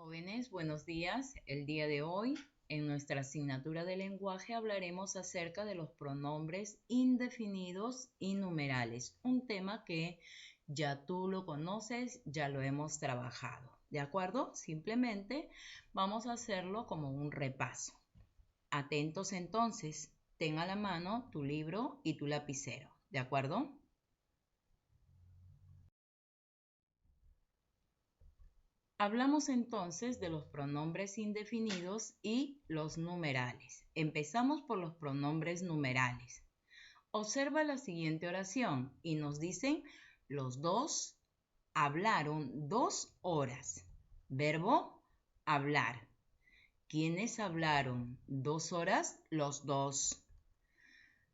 Jóvenes, buenos días. El día de hoy, en nuestra asignatura de lenguaje, hablaremos acerca de los pronombres indefinidos y numerales, un tema que ya tú lo conoces, ya lo hemos trabajado, ¿de acuerdo? Simplemente vamos a hacerlo como un repaso. Atentos entonces, ten a la mano tu libro y tu lapicero, ¿de acuerdo? Hablamos entonces de los pronombres indefinidos y los numerales. Empezamos por los pronombres numerales. Observa la siguiente oración y nos dicen: los dos hablaron 2 horas. Verbo: hablar. ¿Quiénes hablaron 2 horas? Los dos.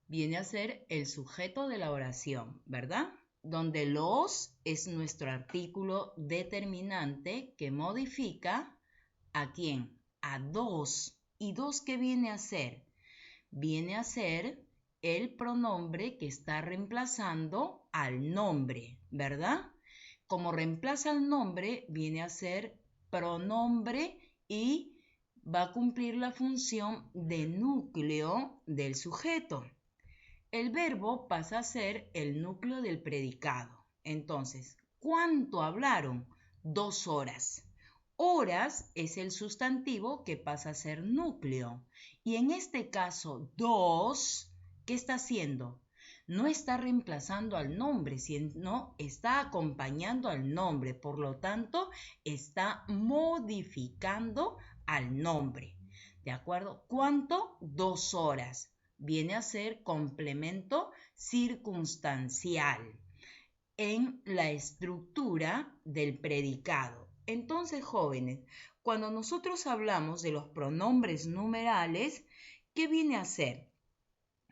Viene a ser el sujeto de la oración, ¿verdad? Donde los es nuestro artículo determinante que modifica ¿a quién? A dos. ¿Y dos qué viene a ser? Viene a ser el pronombre que está reemplazando al nombre, ¿verdad? Como reemplaza el nombre, viene a ser pronombre y va a cumplir la función de núcleo del sujeto. El verbo pasa a ser el núcleo del predicado. Entonces, ¿cuánto hablaron? 2 horas. Horas es el sustantivo que pasa a ser núcleo. Y en este caso, 2, ¿qué está haciendo? No está reemplazando al nombre, sino está acompañando al nombre. Por lo tanto, está modificando al nombre. ¿De acuerdo? ¿Cuánto? 2 horas. Viene a ser complemento circunstancial en la estructura del predicado. Entonces, jóvenes, cuando nosotros hablamos de los pronombres numerales, ¿qué viene a ser?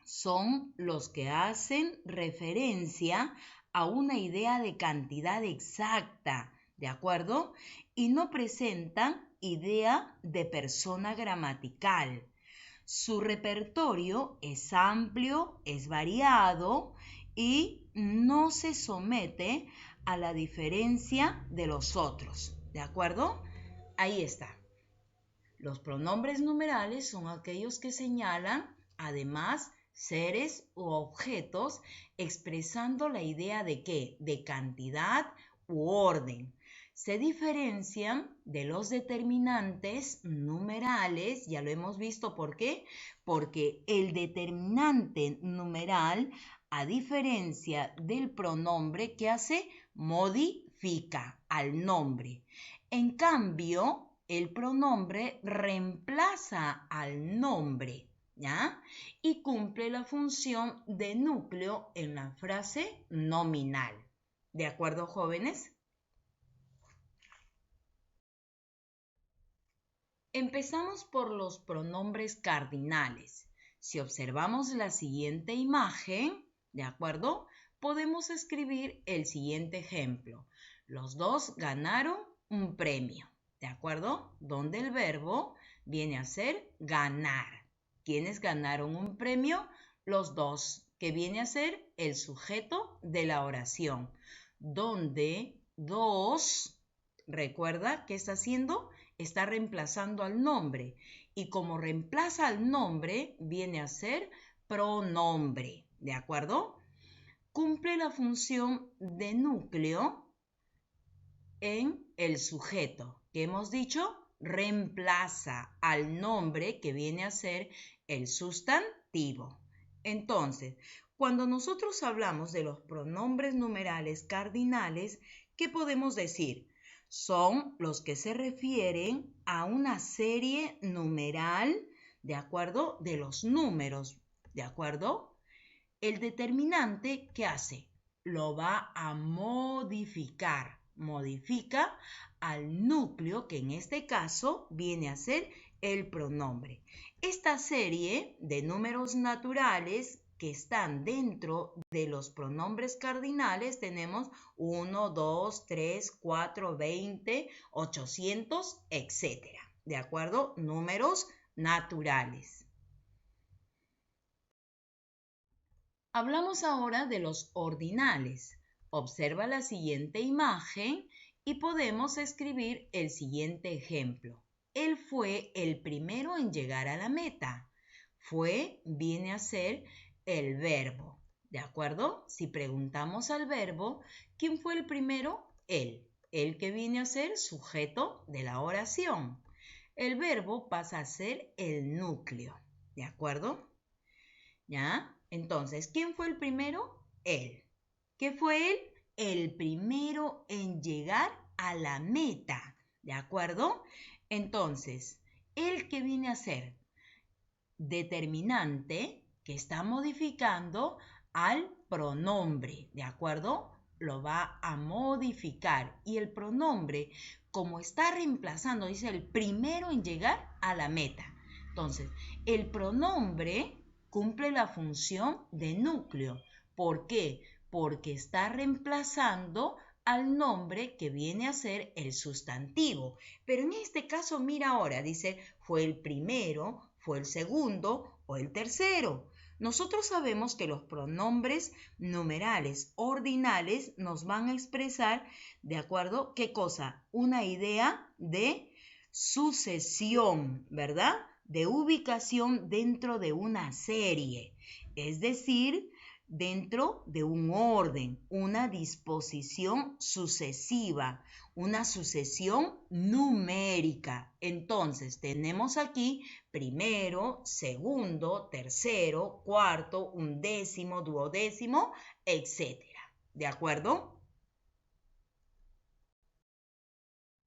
Son los que hacen referencia a una idea de cantidad exacta, ¿de acuerdo? Y no presentan idea de persona gramatical. Su repertorio es amplio, es variado y no se somete a la diferencia de los otros. ¿De acuerdo? Ahí está. Los pronombres numerales son aquellos que señalan, además, seres u objetos expresando la idea de ¿qué? De cantidad u orden. Se diferencian de los determinantes numerales, ya lo hemos visto, ¿por qué? Porque el determinante numeral, a diferencia del pronombre, ¿qué hace? Modifica al nombre. En cambio, el pronombre reemplaza al nombre, ¿ya? Y cumple la función de núcleo en la frase nominal. ¿De acuerdo, jóvenes? Empezamos por los pronombres cardinales. Si observamos la siguiente imagen, ¿de acuerdo? Podemos escribir el siguiente ejemplo. Los dos ganaron un premio, ¿de acuerdo? Donde el verbo viene a ser ganar. ¿Quiénes ganaron un premio? Los dos, que viene a ser el sujeto de la oración. Donde dos, recuerda, ¿qué está haciendo? Está reemplazando al nombre y como reemplaza al nombre viene a ser pronombre, ¿de acuerdo? Cumple la función de núcleo en el sujeto, que hemos dicho, reemplaza al nombre que viene a ser el sustantivo. Entonces, cuando nosotros hablamos de los pronombres numerales cardinales, ¿qué podemos decir? Son los que se refieren a una serie numeral, ¿de acuerdo? De los números, ¿de acuerdo? El determinante, ¿qué hace? Lo va a modificar. Modifica al núcleo, que en este caso viene a ser el pronombre. Esta serie de números naturales que están dentro de los pronombres cardinales tenemos 1, 2, 3, 4, 20, 800, etc. ¿De acuerdo? Números naturales. Hablamos ahora de los ordinales. Observa la siguiente imagen Y podemos escribir el siguiente ejemplo. Él fue el primero en llegar a la meta. Fue viene a ser el verbo, ¿de acuerdo? Si preguntamos al verbo, ¿quién fue el primero? Él. El que viene a ser sujeto de la oración. El verbo pasa a ser el núcleo, ¿de acuerdo? ¿Ya? Entonces, ¿quién fue el primero? Él. ¿Qué fue él? El primero en llegar a la meta, ¿de acuerdo? Entonces, ¿el que viene a ser? Determinante que está modificando al pronombre, ¿de acuerdo? Lo va a modificar y el pronombre, como está reemplazando, dice el primero en llegar a la meta. Entonces, el pronombre cumple la función de núcleo. ¿Por qué? Porque está reemplazando al nombre que viene a ser el sustantivo. Pero en este caso, mira ahora, dice, fue el primero, fue el segundo o el tercero. Nosotros sabemos que los pronombres numerales ordinales nos van a expresar, ¿de acuerdo? ¿Qué cosa? Una idea de sucesión, ¿verdad? De ubicación dentro de una serie, es decir, dentro de un orden, una disposición sucesiva, una sucesión numérica. Entonces, tenemos aquí primero, segundo, tercero, cuarto, undécimo, duodécimo, etc. ¿De acuerdo?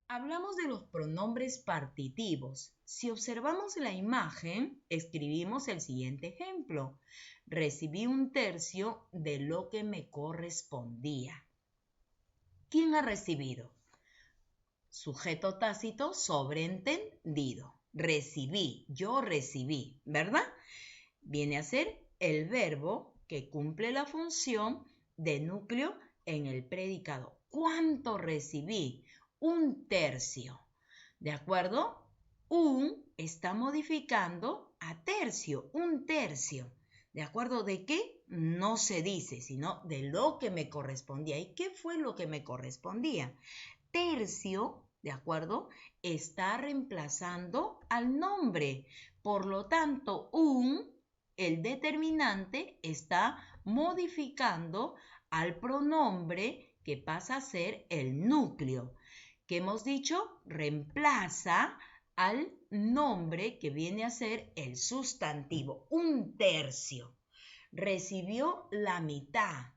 Hablamos de los pronombres partitivos. Si observamos la imagen, escribimos el siguiente ejemplo. Recibí un tercio de lo que me correspondía. ¿Quién ha recibido? Sujeto tácito sobreentendido. Recibí, yo recibí, ¿verdad? Viene a ser el verbo que cumple la función de núcleo en el predicado. ¿Cuánto recibí? Un tercio. ¿De acuerdo? Un está modificando a tercio, un tercio. ¿De acuerdo? ¿De qué? No se dice, sino de lo que me correspondía. ¿Y qué fue lo que me correspondía? Tercio, ¿de acuerdo? Está reemplazando al nombre. Por lo tanto, el determinante está modificando al pronombre que pasa a ser el núcleo. ¿Qué hemos dicho? Reemplaza al nombre que viene a ser el sustantivo. Un tercio. Recibió la mitad.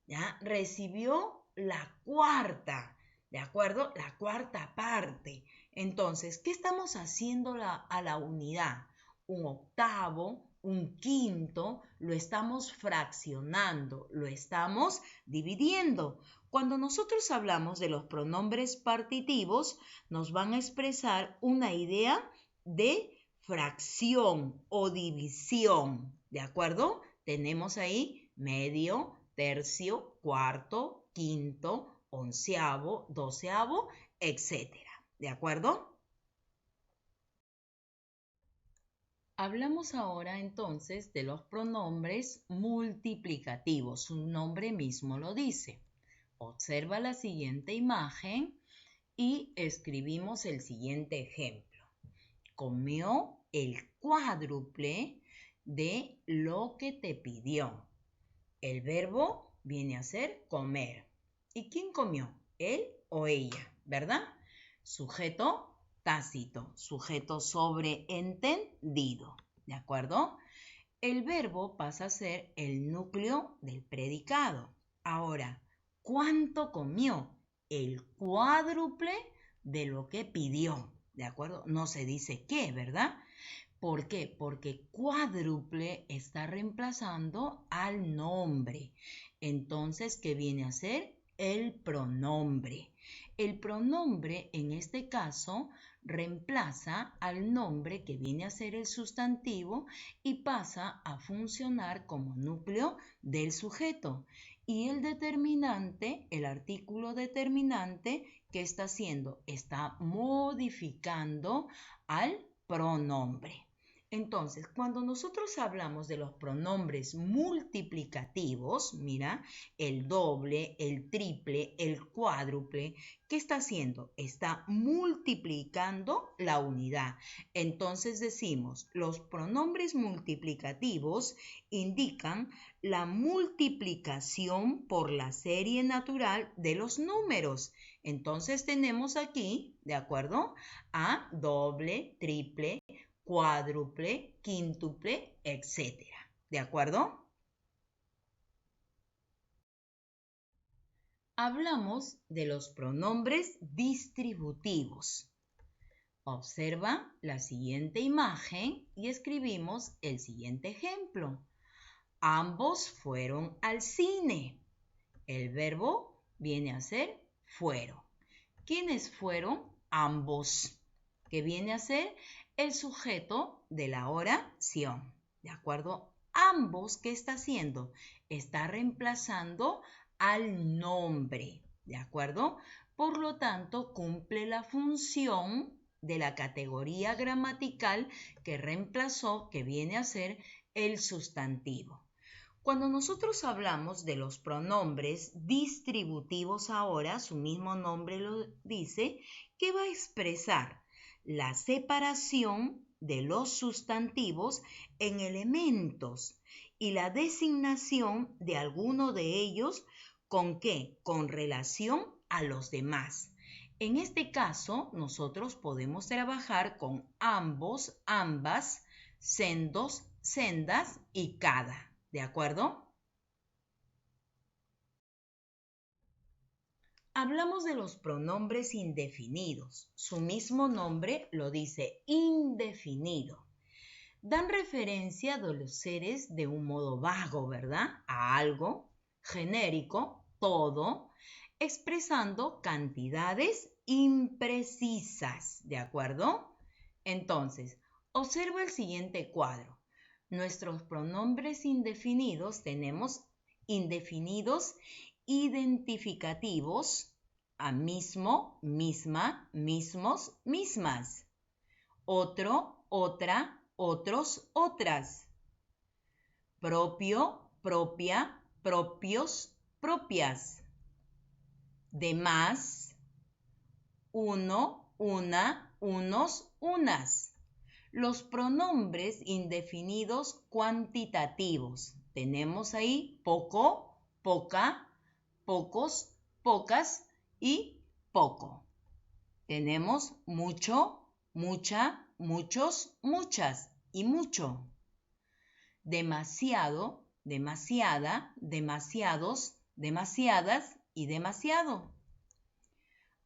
¿Ya? Recibió la cuarta. ¿De acuerdo? La cuarta parte. Entonces, ¿qué estamos haciendo a la unidad? Un octavo, un quinto, lo estamos fraccionando, lo estamos dividiendo. Cuando nosotros hablamos de los pronombres partitivos, nos van a expresar una idea de fracción o división, ¿de acuerdo? Tenemos ahí medio, tercio, cuarto, quinto, onceavo, doceavo, etcétera. ¿De acuerdo? Hablamos ahora entonces de los pronombres multiplicativos. Su nombre mismo lo dice. Observa la siguiente imagen y escribimos el siguiente ejemplo. Comió el cuádruple de lo que te pidió. El verbo viene a ser comer. ¿Y quién comió? ¿Él o ella? ¿Verdad? Sujeto tácito, sujeto sobreentendido. ¿De acuerdo? El verbo pasa a ser el núcleo del predicado. Ahora, ¿cuánto comió? El cuádruple de lo que pidió. ¿De acuerdo? No se dice qué, ¿verdad? ¿Por qué? Porque cuádruple está reemplazando al nombre. Entonces, ¿qué viene a ser? El pronombre. El pronombre, en este caso, reemplaza al nombre que viene a ser el sustantivo y pasa a funcionar como núcleo del sujeto. Y el determinante, el artículo determinante, ¿qué está haciendo? Está modificando al pronombre. Entonces, cuando nosotros hablamos de los pronombres multiplicativos, mira, el doble, el triple, el cuádruple, ¿qué está haciendo? Está multiplicando la unidad. Entonces decimos, los pronombres multiplicativos indican la multiplicación por la serie natural de los números. Entonces tenemos aquí, ¿de acuerdo? A doble, triple, cuádruple, quíntuple, etc. ¿De acuerdo? Hablamos de los pronombres distributivos. Observa la siguiente imagen y escribimos el siguiente ejemplo. Ambos fueron al cine. El verbo viene a ser fueron. ¿Quiénes fueron? Ambos, que viene a ser el sujeto de la oración. ¿De acuerdo? Ambos, ¿qué está haciendo? Está reemplazando al nombre. ¿De acuerdo? Por lo tanto, cumple la función de la categoría gramatical que reemplazó, que viene a ser el sustantivo. Cuando nosotros hablamos de los pronombres distributivos ahora, su mismo nombre lo dice, que va a expresar la separación de los sustantivos en elementos y la designación de alguno de ellos ¿con qué? Con relación a los demás. En este caso, nosotros podemos trabajar con ambos, ambas, sendos, sendas y cada. ¿De acuerdo? Hablamos de los pronombres indefinidos. Su mismo nombre lo dice indefinido. Dan referencia de los seres de un modo vago, ¿verdad? A algo, genérico, todo, expresando cantidades imprecisas, ¿de acuerdo? Entonces, observa el siguiente cuadro. Nuestros pronombres indefinidos tenemos indefinidos identificativos a mismo, misma, mismos, mismas. Otro, otra, otros, otras. Propio, propia, propios, propias. Demás, uno, una, unos, unas. Los pronombres indefinidos cuantitativos. Tenemos ahí poco, poca, pocos, pocas y poco. Tenemos mucho, mucha, muchos, muchas y mucho. Demasiado, demasiada, demasiados, demasiadas y demasiado.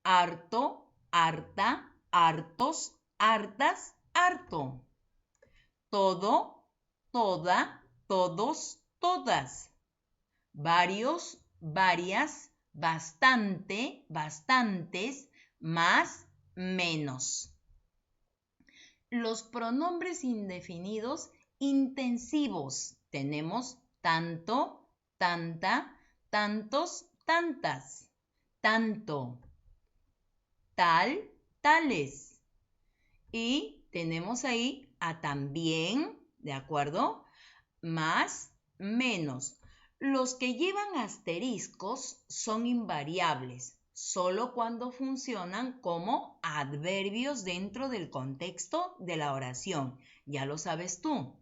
Harto, harta, hartos, hartas, harto. Todo, toda, todos, todas. Varios, varias, bastante, bastantes, más, menos. Los pronombres indefinidos intensivos. Tenemos tanto, tanta, tantos, tantas, tanto, tal, tales. Y tenemos ahí a también, ¿de acuerdo? Más, menos. Los que llevan asteriscos son invariables, solo cuando funcionan como adverbios dentro del contexto de la oración. Ya lo sabes tú.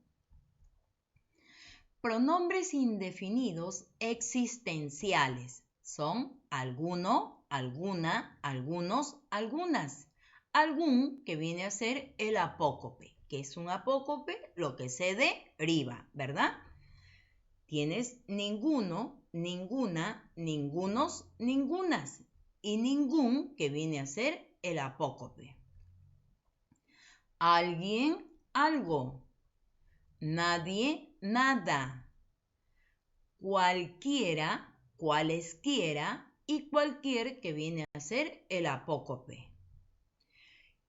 Pronombres indefinidos existenciales son alguno, alguna, algunos, algunas. Algún, que viene a ser el apócope. ¿Qué es un apócope? Lo que se deriva, ¿verdad? Tienes ninguno, ninguna, ningunos, ningunas. Y ningún, que viene a ser el apócope. Alguien, algo. Nadie, nada. Cualquiera, cualesquiera y cualquier, que viene a ser el apócope.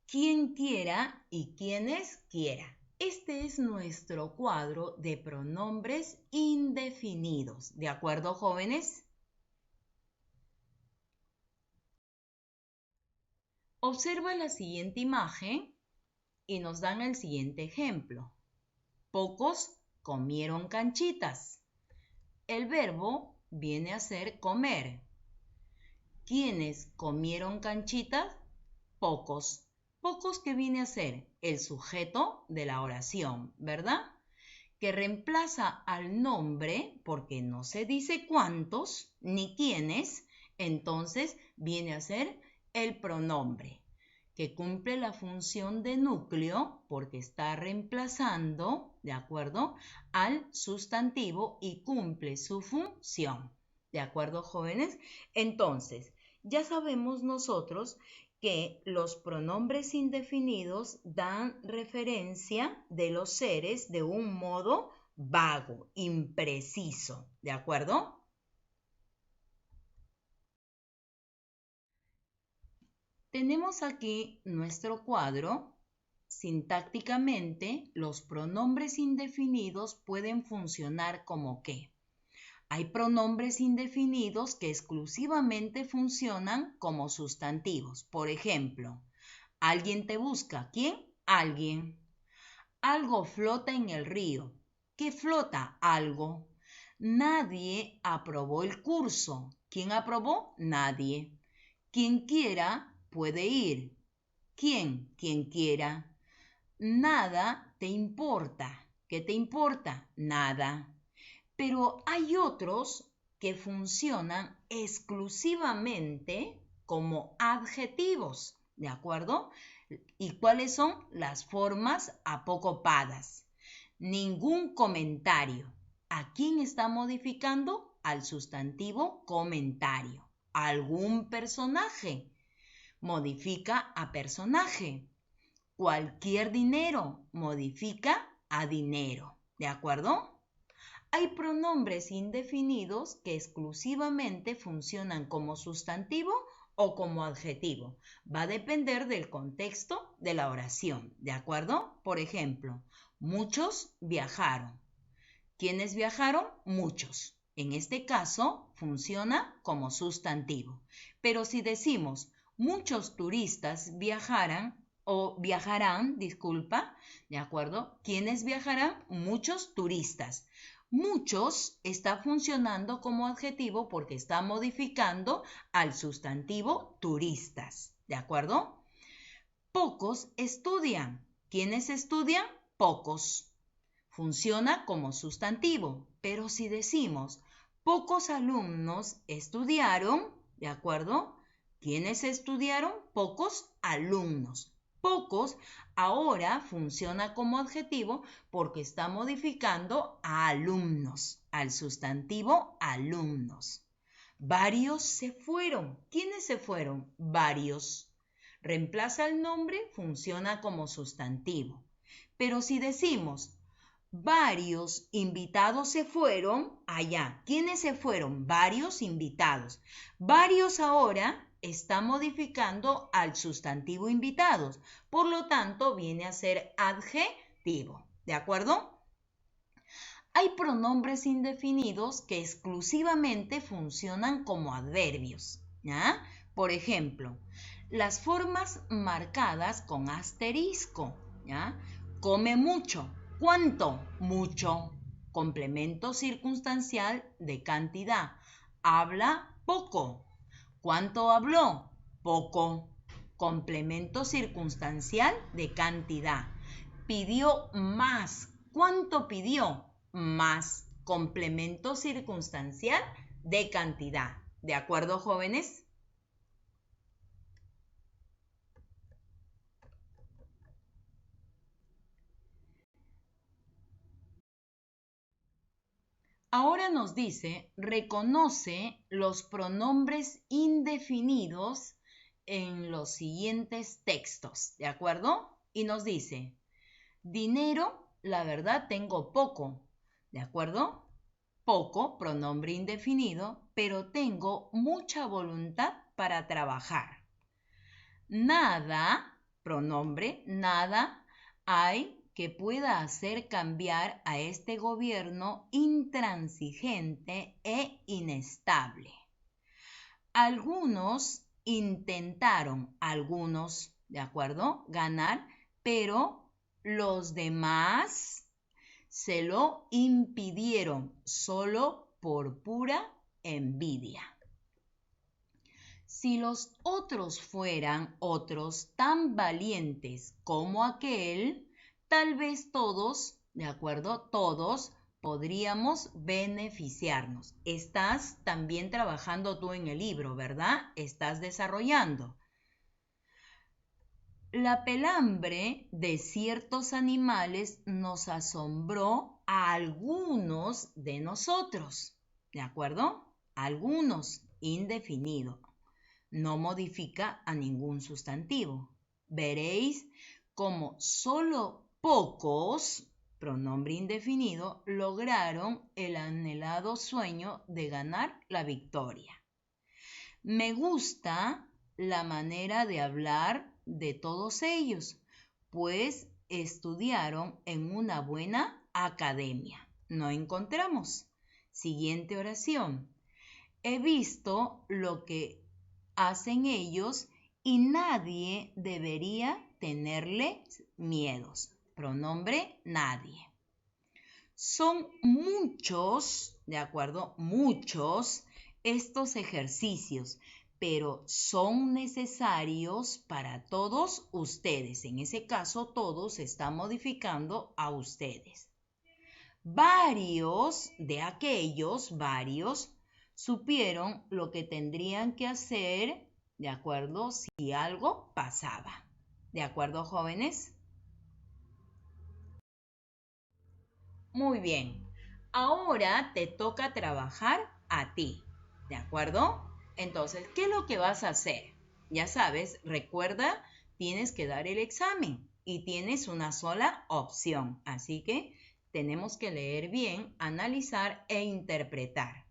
Quien quiera y quienes quiera. Este es nuestro cuadro de pronombres indefinidos. ¿De acuerdo, jóvenes? Observa la siguiente imagen y nos dan el siguiente ejemplo. Pocos comieron canchitas. El verbo viene a ser comer. ¿Quiénes comieron canchitas? Pocos. Pocos, ¿qué viene a ser? El sujeto de la oración, ¿verdad? Que reemplaza al nombre, porque no se dice cuántos ni quiénes, entonces viene a ser el pronombre, que cumple la función de núcleo porque está reemplazando, ¿de acuerdo?, al sustantivo y cumple su función. ¿De acuerdo, jóvenes? Entonces, ya sabemos nosotros que los pronombres indefinidos dan referencia de los seres de un modo vago, impreciso, ¿de acuerdo? Tenemos aquí nuestro cuadro. Sintácticamente, los pronombres indefinidos pueden funcionar como ¿qué? Hay pronombres indefinidos que exclusivamente funcionan como sustantivos. Por ejemplo, alguien te busca. ¿Quién? Alguien. Algo flota en el río. ¿Qué flota? Algo. Nadie aprobó el curso. ¿Quién aprobó? Nadie. Quien quiera puede ir. ¿Quién? Quien quiera. Nada te importa. ¿Qué te importa? Nada. Pero hay otros que funcionan exclusivamente como adjetivos, ¿de acuerdo? ¿Y cuáles son las formas apocopadas? Ningún comentario. ¿A quién está modificando? Al sustantivo comentario. ¿Algún personaje? Modifica a personaje. Cualquier dinero modifica a dinero, ¿de acuerdo? Hay pronombres indefinidos que exclusivamente funcionan como sustantivo o como adjetivo. Va a depender del contexto de la oración, ¿de acuerdo? Por ejemplo, muchos viajaron. ¿Quiénes viajaron? Muchos. En este caso, funciona como sustantivo. Pero si decimos muchos turistas viajarán, ¿de acuerdo? ¿Quiénes viajarán? Muchos turistas. Muchos está funcionando como adjetivo porque está modificando al sustantivo turistas, ¿de acuerdo? Pocos estudian. ¿Quiénes estudian? Pocos. Funciona como sustantivo, pero si decimos pocos alumnos estudiaron, ¿de acuerdo? ¿Quiénes estudiaron? Pocos alumnos. Pocos ahora funciona como adjetivo porque está modificando a alumnos, al sustantivo alumnos. Varios se fueron. ¿Quiénes se fueron? Varios. Reemplaza el nombre, funciona como sustantivo. Pero si decimos varios invitados se fueron allá. ¿Quiénes se fueron? Varios invitados. Varios ahora está modificando al sustantivo invitados. Por lo tanto, viene a ser adjetivo. ¿De acuerdo? Hay pronombres indefinidos que exclusivamente funcionan como adverbios, ¿ya? Por ejemplo, las formas marcadas con asterisco, ¿ya? Come mucho. ¿Cuánto? Mucho. Complemento circunstancial de cantidad. Habla poco. ¿Cuánto habló? Poco. Complemento circunstancial de cantidad. Pidió más. ¿Cuánto pidió? Más. Complemento circunstancial de cantidad. ¿De acuerdo, jóvenes? Ahora nos dice, reconoce los pronombres indefinidos en los siguientes textos, ¿de acuerdo? Y nos dice, dinero, la verdad tengo poco, ¿de acuerdo? Poco, pronombre indefinido, pero tengo mucha voluntad para trabajar. Nada, pronombre, nada hay que pueda hacer cambiar a este gobierno intransigente e inestable. Algunos intentaron, ¿de acuerdo?, ganar, pero los demás se lo impidieron solo por pura envidia. Si los otros fueran otros tan valientes como aquel, tal vez todos, ¿de acuerdo? Todos podríamos beneficiarnos. Estás también trabajando tú en el libro, ¿verdad? Estás desarrollando. La pelambre de ciertos animales nos asombró a algunos de nosotros, ¿de acuerdo? Algunos, indefinido. No modifica a ningún sustantivo. Veréis cómo solo pocos, pronombre indefinido, lograron el anhelado sueño de ganar la victoria. Me gusta la manera de hablar de todos ellos, pues estudiaron en una buena academia. No encontramos. Siguiente oración. He visto lo que hacen ellos y nadie debería tenerle miedos. Pronombre nadie. Son muchos, ¿de acuerdo? Muchos estos ejercicios, pero son necesarios para todos ustedes. En ese caso, todos se está modificando a ustedes. Varios de aquellos, supieron lo que tendrían que hacer, ¿de acuerdo? Si algo pasaba. ¿De acuerdo, jóvenes? Muy bien. Ahora te toca trabajar a ti, ¿de acuerdo? Entonces, ¿qué es lo que vas a hacer? Ya sabes, recuerda, tienes que dar el examen y tienes una sola opción. Así que tenemos que leer bien, analizar e interpretar.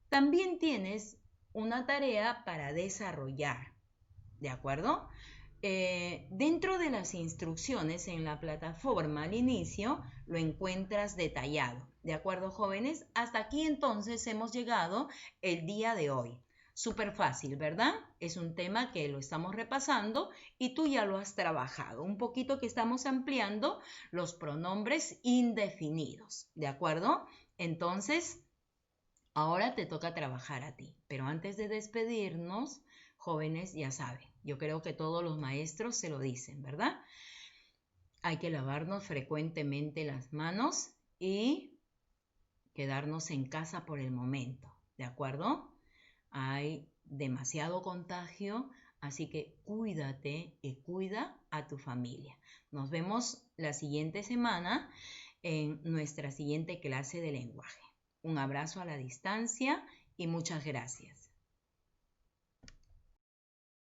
También tienes una tarea para desarrollar, ¿de acuerdo? Dentro de las instrucciones en la plataforma al inicio lo encuentras detallado, ¿de acuerdo, jóvenes? Hasta aquí entonces hemos llegado el día de hoy. Súper fácil, ¿verdad? Es un tema que lo estamos repasando y tú ya lo has trabajado. Un poquito que estamos ampliando los pronombres indefinidos, ¿de acuerdo? Entonces, ahora te toca trabajar a ti. Pero antes de despedirnos, jóvenes, ya saben, yo creo que todos los maestros se lo dicen, ¿verdad? Hay que lavarnos frecuentemente las manos y quedarnos en casa por el momento, ¿de acuerdo? Hay demasiado contagio, así que cuídate y cuida a tu familia. Nos vemos la siguiente semana en nuestra siguiente clase de lenguaje. Un abrazo a la distancia y muchas gracias.